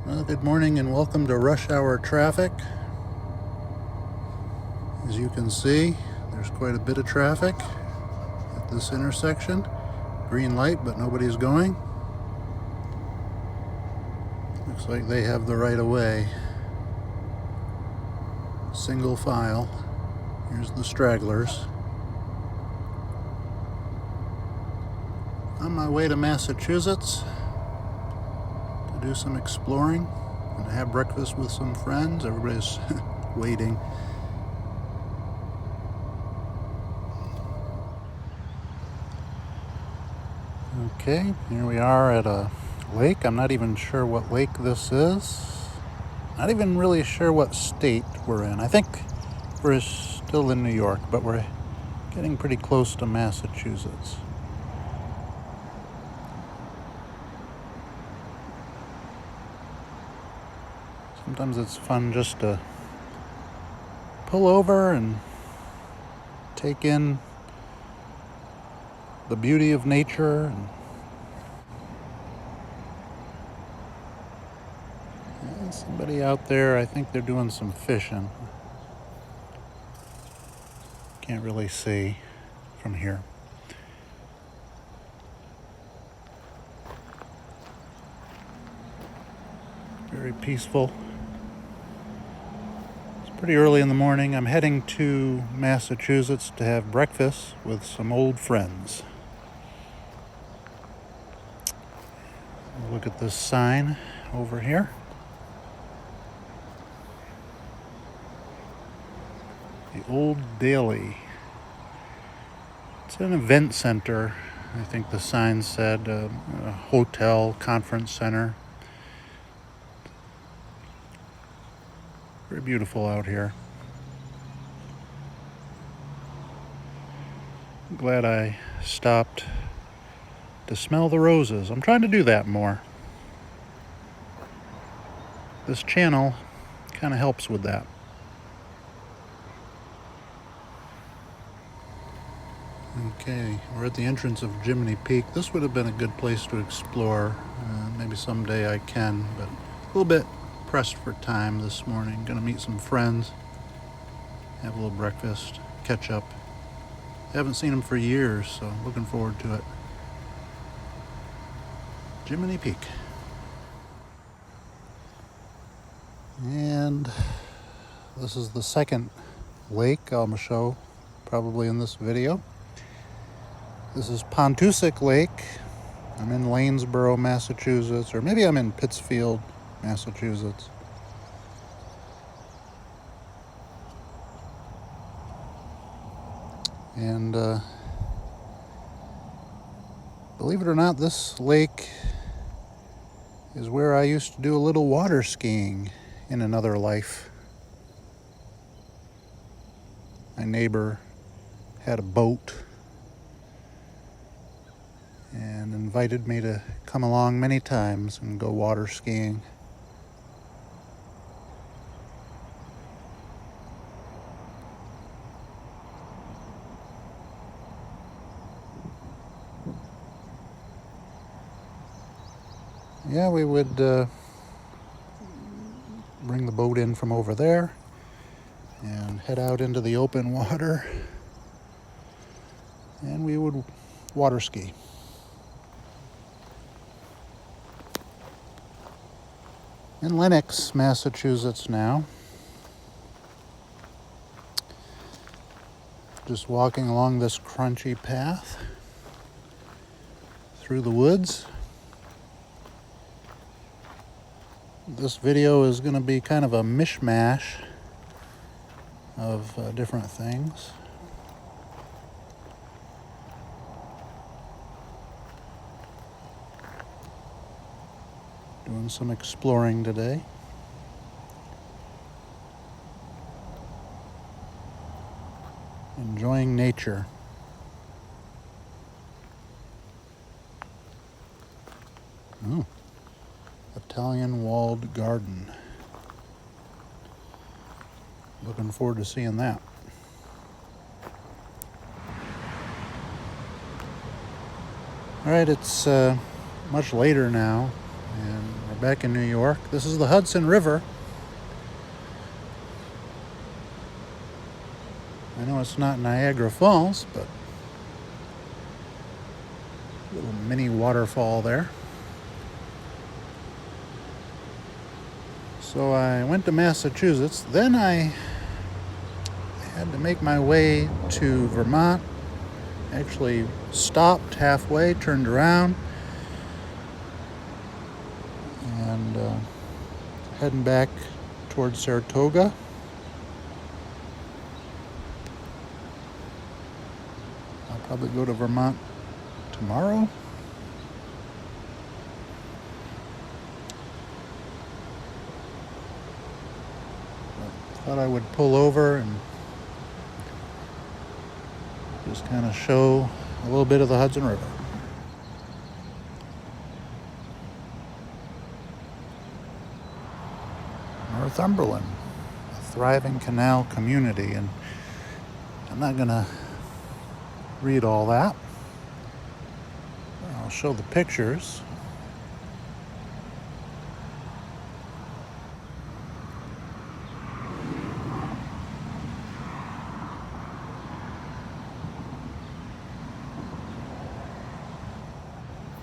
Well, good morning and welcome to rush hour traffic. As you can see, there's quite a bit of traffic at this intersection. Green light, but nobody's going. Looks like they have the right of way. Single file. Here's the stragglers. On my way to Massachusetts to do some exploring and to have breakfast with some friends. Everybody's waiting. Okay, here we are at a lake. I'm not even sure what lake this is. Not even really sure what state we're in. I think we're still in New York, but we're getting pretty close to Massachusetts. Sometimes it's fun just to pull over and take in the beauty of nature. And somebody out there, I think they're doing some fishing. Can't really see from here. Very peaceful. Pretty early in the morning. I'm heading to Massachusetts to have breakfast with some old friends. Look at this sign over here. The Old Daily. It's an event center. I think the sign said a hotel, conference center. Very beautiful out here. I'm glad I stopped to smell the roses. I'm trying to do that more. This channel kind of helps with that. Okay, we're at the entrance of Jiminy Peak. This would have been a good place to explore. Maybe someday I can, but a little bit pressed for time this morning. Gonna meet some friends, have a little breakfast, catch up. Haven't seen them for years, so looking forward to it. Jiminy Peak. And this is the second lake I'm gonna show probably in this video. This is Pontusic Lake. I'm in Lanesboro, Massachusetts, or maybe I'm in Pittsfield, Massachusetts. And believe it or not, this lake is where I used to do a little water skiing in another life. My neighbor had a boat and invited me to come along many times and go water skiing. Yeah, we would bring the boat in from over there and head out into the open water, and we would water ski. In Lenox, Massachusetts now. Just walking along this crunchy path through the woods. This video is going to be kind of a mishmash of different things. Doing some exploring today. Enjoying nature. Oh, Italian walled garden. Looking forward to seeing that. All right, it's much later now, and we're back in New York. This is the Hudson River. I know it's not Niagara Falls, but a little mini waterfall there. So I went to Massachusetts. Then I had to make my way to Vermont. Actually stopped halfway, turned around, and heading back towards Saratoga. I'll probably go to Vermont tomorrow. Thought I would pull over and just kind of show a little bit of the Hudson River. Northumberland, a thriving canal community, and I'm not going to read all that. I'll show the pictures.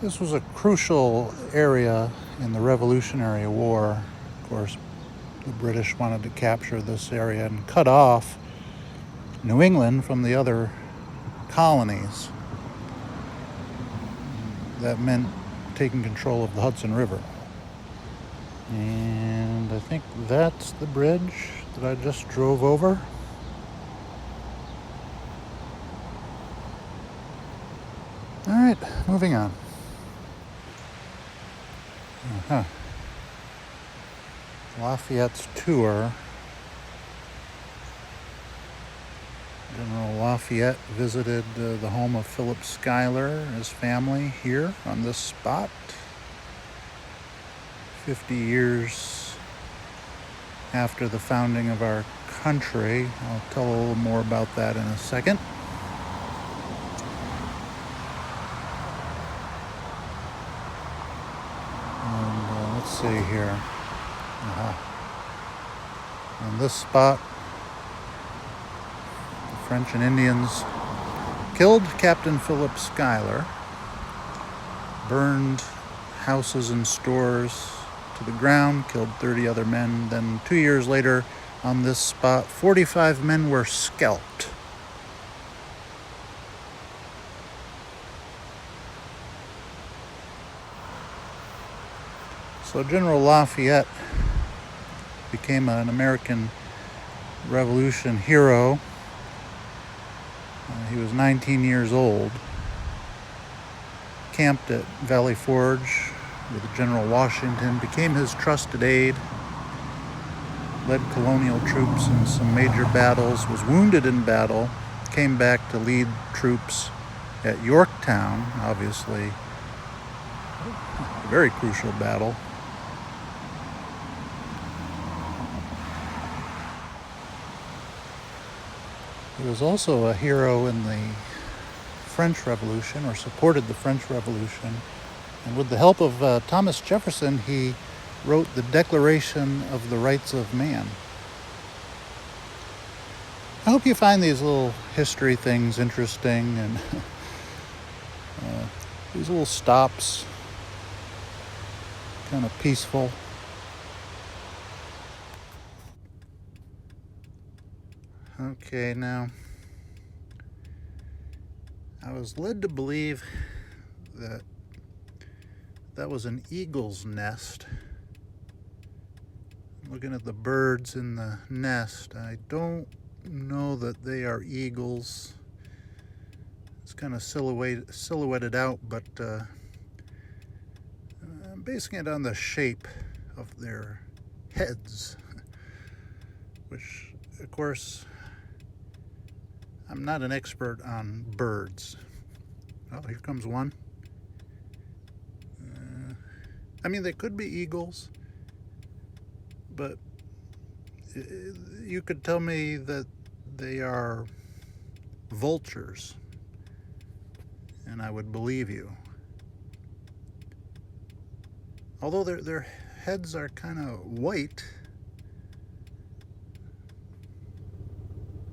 This was a crucial area in the Revolutionary War. Of course, the British wanted to capture this area and cut off New England from the other colonies. That meant taking control of the Hudson River. And I think that's the bridge that I just drove over. All right, moving on. Lafayette's tour. General Lafayette visited the home of Philip Schuyler and his family here on this spot. 50 years after the founding of our country. I'll tell a little more about that in a second. And let's see here. On this spot, the French and Indians killed Captain Philip Schuyler, burned houses and stores to the ground, killed 30 other men. Then 2 years later, on this spot, 45 men were scalped. So General Lafayette became an American Revolution hero. He was 19 years old. Camped at Valley Forge with General Washington, became his trusted aide, led colonial troops in some major battles, was wounded in battle, came back to lead troops at Yorktown, obviously a very crucial battle. He was also a hero in the French Revolution, or supported the French Revolution. And with the help of Thomas Jefferson, he wrote the Declaration of the Rights of Man. I hope you find these little history things interesting, and these little stops kind of peaceful. Okay, now, I was led to believe that that was an eagle's nest. Looking at the birds in the nest, I don't know that they are eagles. It's kind of silhouetted out, but I'm basing it on the shape of their heads, which, of course, I'm not an expert on birds. Oh, here comes one. I mean, they could be eagles, but you could tell me that they are vultures, and I would believe you. Although their heads are kind of white.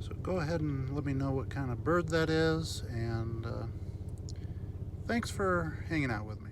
So go ahead and let me know what kind of bird that is, and thanks for hanging out with me.